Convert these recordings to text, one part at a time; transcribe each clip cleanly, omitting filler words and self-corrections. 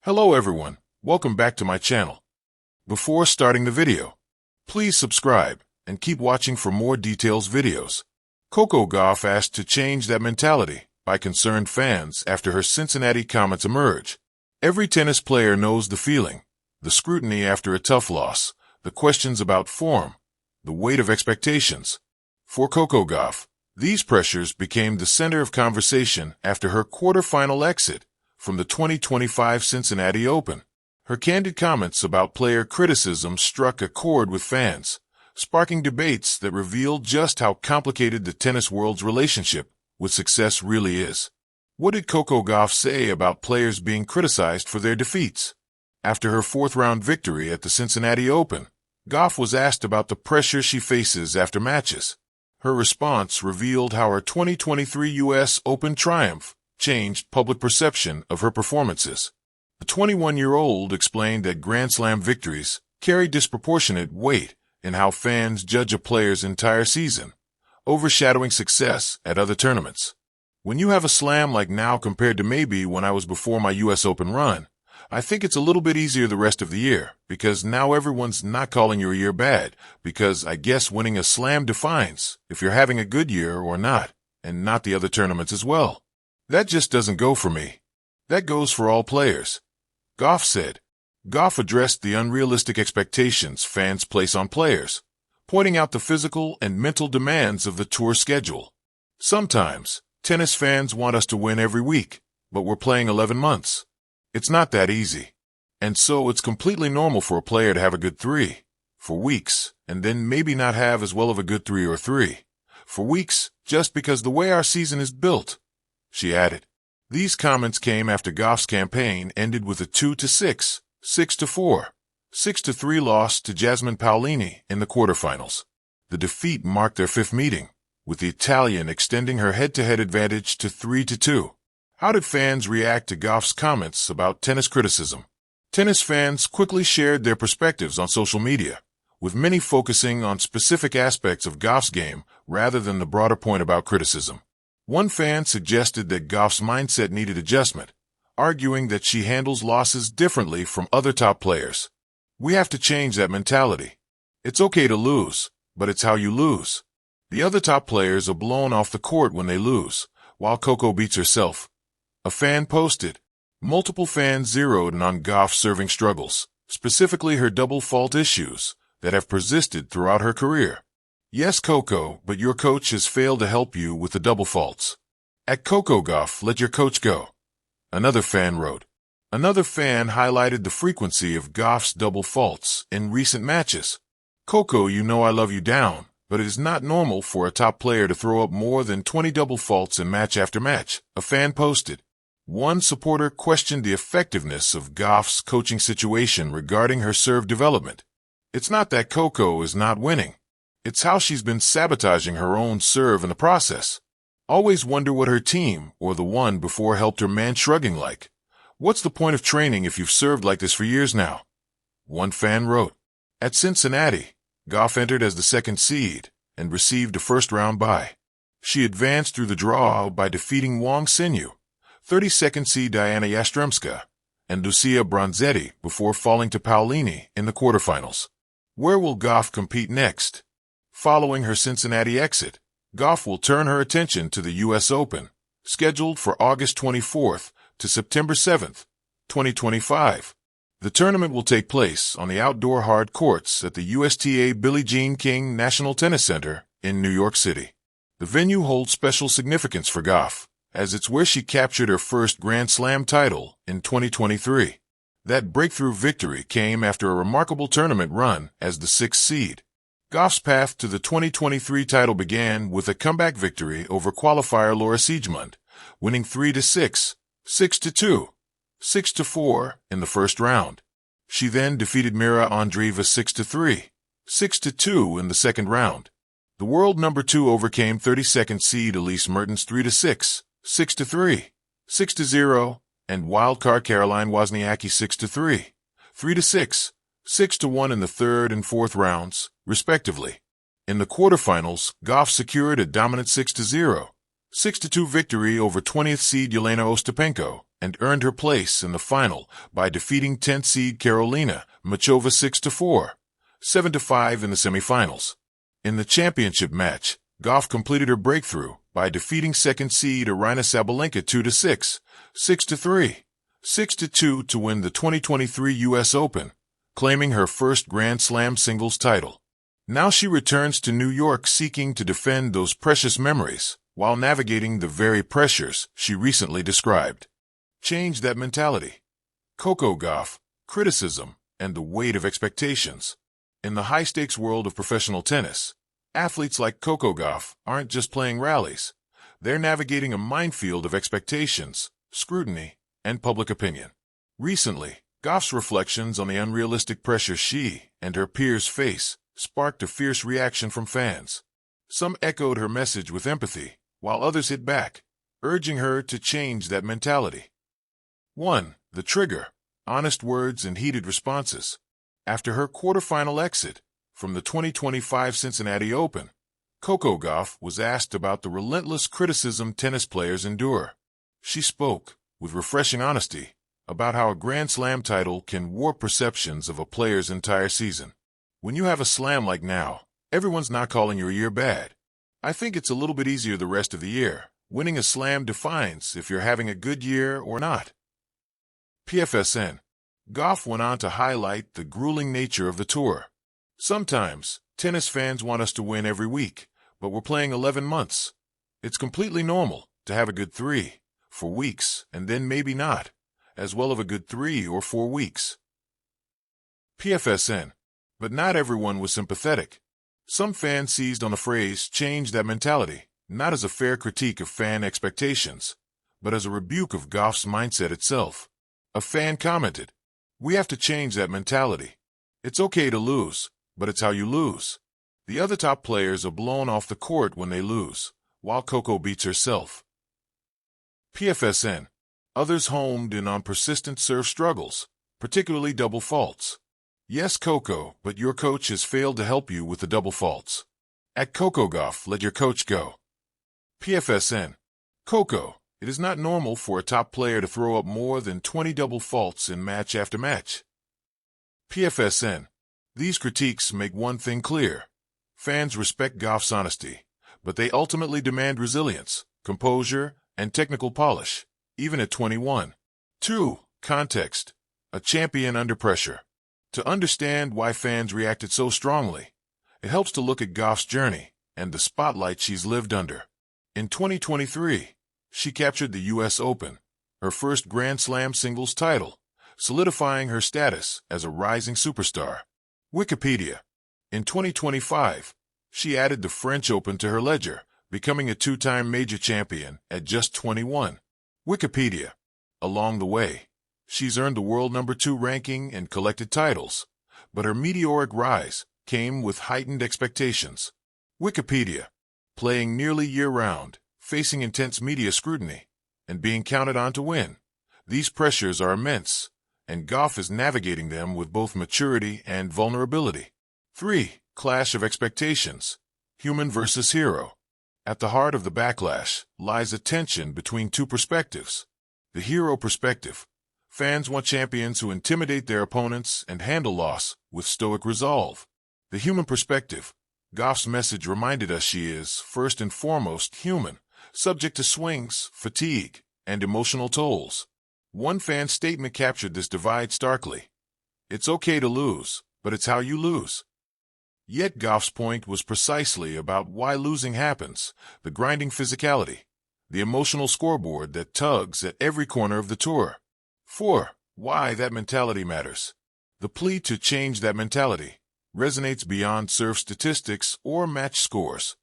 Hello everyone, welcome back to my channel. Before starting the video, please subscribe and keep watching for more details videos. Coco Gauff asked to change that mentality by concerned fans after her Cincinnati comments emerge. Every tennis player knows the feeling, the scrutiny after a tough loss, the questions about form, the weight of expectations. For Coco Gauff, these pressures became the center of conversation after her quarterfinal exit from the 2025 Cincinnati Open. Her candid comments about player criticism struck a chord with fans, sparking debates that revealed just how complicated the tennis world's relationship with success really is. What did Coco Gauff say about players being criticized for their defeats? After her fourth-round victory at the Cincinnati Open, Gauff was asked about the pressure she faces after matches. Her response revealed how her 2023 U.S. Open triumph changed public perception of her performances. The 21-year-old explained that Grand Slam victories carry disproportionate weight in how fans judge a player's entire season, overshadowing success at other tournaments. When you have a slam like now compared to maybe when I was before my U.S. Open run, I think it's a little bit easier the rest of the year, because now everyone's not calling your year bad, because I guess winning a slam defines if you're having a good year or not, and not the other tournaments as well. That just doesn't go for me. That goes for all players, Gauff said. Gauff addressed the unrealistic expectations fans place on players, pointing out the physical and mental demands of the tour schedule. Sometimes, tennis fans want us to win every week, but we're playing 11 months. It's not that easy. And so it's completely normal for a player to have a good 3 for weeks, and then maybe not have as well of a good 3 or 3 for weeks, just because the way our season is built, she added. These comments came after Gauff's campaign ended with a 2-6, 6-4, 6-3 loss to Jasmine Paolini in the quarterfinals. The defeat marked their fifth meeting, with the Italian extending her head-to-head advantage to 3-2. How did fans react to Gauff's comments about tennis criticism? Tennis fans quickly shared their perspectives on social media, with many focusing on specific aspects of Gauff's game rather than the broader point about criticism. One fan suggested that Gauff's mindset needed adjustment, arguing that she handles losses differently from other top players. We have to change that mentality. It's okay to lose, but it's how you lose. The other top players are blown off the court when they lose, while Coco beats herself. A fan posted. Multiple fans zeroed in on Gauff's serving struggles, specifically her double fault issues that have persisted throughout her career. Yes, Coco, but your coach has failed to help you with the double faults. At Coco Gauff, let your coach go, another fan wrote. Another fan highlighted the frequency of Gauff's double faults in recent matches. Coco, you know I love you down, but it is not normal for a top player to throw up more than 20 double faults in match after match, a fan posted. One supporter questioned the effectiveness of Gauff's coaching situation regarding her serve development. It's not that Coco is not winning. It's how she's been sabotaging her own serve in the process. Always wonder what her team or the one before helped her man shrugging like. What's the point of training if you've served like this for years now? One fan wrote. At Cincinnati, Gauff entered as the second seed and received a first-round bye. She advanced through the draw by defeating Wang Xinyu, 32nd seed Diana Yastremska, and Lucia Bronzetti before falling to Paolini in the quarterfinals. Where will Gauff compete next? Following her Cincinnati exit, Gauff will turn her attention to the U.S. Open, scheduled for August 24th to September 7th, 2025. The tournament will take place on the outdoor hard courts at the USTA Billie Jean King National Tennis Center in New York City. The venue holds special significance for Gauff, as it's where she captured her first Grand Slam title in 2023. That breakthrough victory came after a remarkable tournament run as the sixth seed. Gauff's path to the 2023 title began with a comeback victory over qualifier Laura Siegemund, winning 3-6, 6-2, 6-4 in the first round. She then defeated Mira Andreeva 6-3, 6-2 in the second round. The world number 2 overcame 32nd seed Elise Mertens 3-6, 6-3, 6-0, and wildcard Caroline Wozniacki 6-3, 3-6, 6-1 in the third and fourth rounds, respectively. In the quarterfinals, Gauff secured a dominant 6-0, 6-2 victory over 20th seed Yelena Ostapenko and earned her place in the final by defeating 10th seed Karolina Muchova 6-4, 7-5 in the semifinals. In the championship match, Gauff completed her breakthrough by defeating 2nd seed Aryna Sabalenka 2-6, 6-3, 6-2 to win the 2023 U.S. Open, claiming her first Grand Slam singles title. Now she returns to New York seeking to defend those precious memories while navigating the very pressures she recently described. Change that mentality. Coco Gauff, criticism, and the weight of expectations. In the high-stakes world of professional tennis, athletes like Coco Gauff aren't just playing rallies. They're navigating a minefield of expectations, scrutiny, and public opinion. Recently, Gauff's reflections on the unrealistic pressure she and her peers face sparked a fierce reaction from fans. Some echoed her message with empathy, while others hit back, urging her to change that mentality. 1. The trigger: honest words and heated responses. After her quarterfinal exit from the 2025 Cincinnati Open, Coco Gauff was asked about the relentless criticism tennis players endure. She spoke, with refreshing honesty, about how a Grand Slam title can warp perceptions of a player's entire season. When you have a slam like now, everyone's not calling your year bad. I think it's a little bit easier the rest of the year. Winning a slam defines if you're having a good year or not. PFSN. Gauff went on to highlight the grueling nature of the tour. Sometimes, tennis fans want us to win every week, but we're playing 11 months. It's completely normal to have a good 3, 4 weeks, and then maybe not, as well as a good 3 or 4 weeks. PFSN. But not everyone was sympathetic. Some fans seized on the phrase "change that mentality," not as a fair critique of fan expectations, but as a rebuke of Gauff's mindset itself. A fan commented, "We have to change that mentality. It's okay to lose, but it's how you lose." The other top players are blown off the court when they lose, while Coco beats herself. PFSN. Others homed in on persistent serve struggles, particularly double faults. Yes, Coco, but your coach has failed to help you with the double faults. At Coco Gauff, let your coach go. PFSN. Coco, it is not normal for a top player to throw up more than 20 double faults in match after match. PFSN. These critiques make one thing clear. Fans respect Gauff's honesty, but they ultimately demand resilience, composure, and technical polish, even at 21. 2. Context. A champion under pressure. To understand why fans reacted so strongly, it helps to look at Gauff's journey and the spotlight she's lived under. In 2023, she captured the U.S. Open, her first Grand Slam singles title, solidifying her status as a rising superstar. Wikipedia. In 2025, she added the French Open to her ledger, becoming a 2-time major champion at just 21. Wikipedia. Along the way, she's earned the world number 2 ranking and collected titles, but her meteoric rise came with heightened expectations. Wikipedia. Playing nearly year-round, facing intense media scrutiny, and being counted on to win. These pressures are immense, and Gauff is navigating them with both maturity and vulnerability. 3. Clash of expectations. Human versus hero. At the heart of the backlash lies a tension between two perspectives. The hero perspective. Fans want champions who intimidate their opponents and handle loss with stoic resolve. The human perspective. Gauff's message reminded us she is, first and foremost, human, subject to swings, fatigue, and emotional tolls. One fan's statement captured this divide starkly. It's okay to lose, but it's how you lose. Yet Gauff's point was precisely about why losing happens, the grinding physicality, the emotional scoreboard that tugs at every corner of the tour. 4. Why that mentality matters. The plea to change that mentality resonates beyond serve statistics or match scores.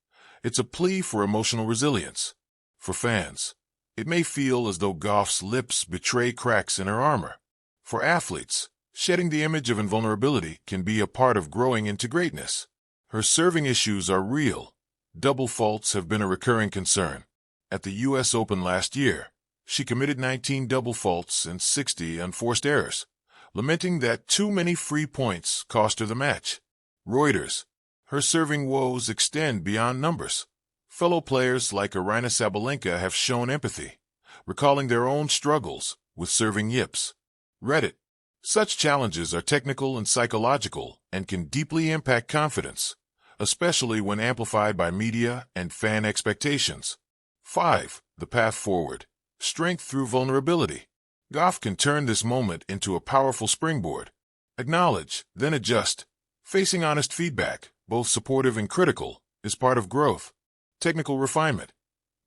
It's a plea for emotional resilience. For fans, it may feel as though Gauff's lips betray cracks in her armor. For athletes, shedding the image of invulnerability can be a part of growing into greatness. Her serving issues are real. Double faults have been a recurring concern. At the U.S. Open last year, she committed 19 double faults and 60 unforced errors, lamenting that too many free points cost her the match. Reuters. Her serving woes extend beyond numbers. Fellow players like Aryna Sabalenka have shown empathy, recalling their own struggles with serving yips. Reddit. Such challenges are technical and psychological and can deeply impact confidence, especially when amplified by media and fan expectations. 5. The path forward. Strength through vulnerability. Gauff can turn this moment into a powerful springboard. Acknowledge, then adjust. Facing honest feedback, both supportive and critical, is part of growth. Technical refinement.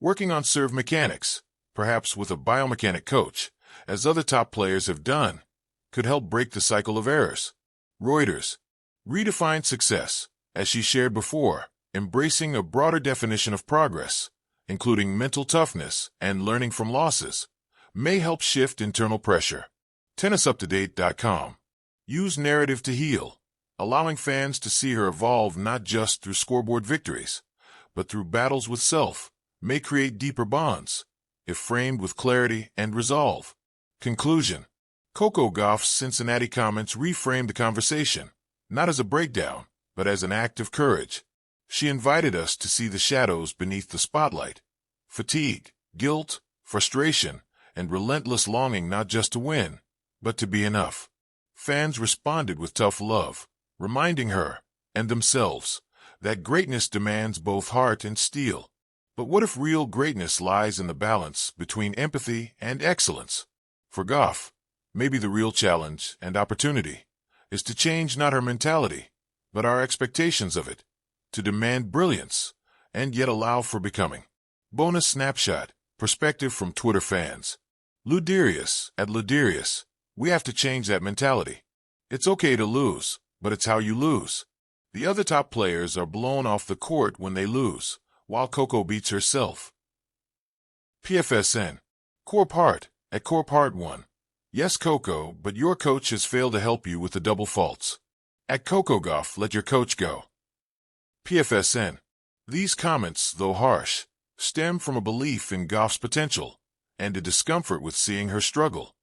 Working on serve mechanics, perhaps with a biomechanic coach, as other top players have done, could help break the cycle of errors. Reuters. Redefined success, as she shared before, embracing a broader definition of progress, including mental toughness and learning from losses, may help shift internal pressure. TennisUpToDate.com. Use narrative to heal, allowing fans to see her evolve not just through scoreboard victories, but through battles with self, may create deeper bonds, if framed with clarity and resolve. Conclusion. Coco Gauff's Cincinnati comments reframed the conversation, not as a breakdown, but as an act of courage. She invited us to see the shadows beneath the spotlight. Fatigue, guilt, frustration, and relentless longing not just to win, but to be enough. Fans responded with tough love, reminding her, and themselves, that greatness demands both heart and steel. But what if real greatness lies in the balance between empathy and excellence? For Gauff, maybe the real challenge and opportunity is to change not her mentality, but our expectations of it, to demand brilliance, and yet allow for becoming. Bonus snapshot, perspective from Twitter fans. Luderius at Luderius, we have to change that mentality. It's okay to lose, but it's how you lose. The other top players are blown off the court when they lose, while Coco beats herself. PFSN. Core part, at Core Part 1. Yes, Coco, but your coach has failed to help you with the double faults. At Coco Gauff, let your coach go. PFSN. These comments, though harsh, stem from a belief in Gauff's potential and a discomfort with seeing her struggle.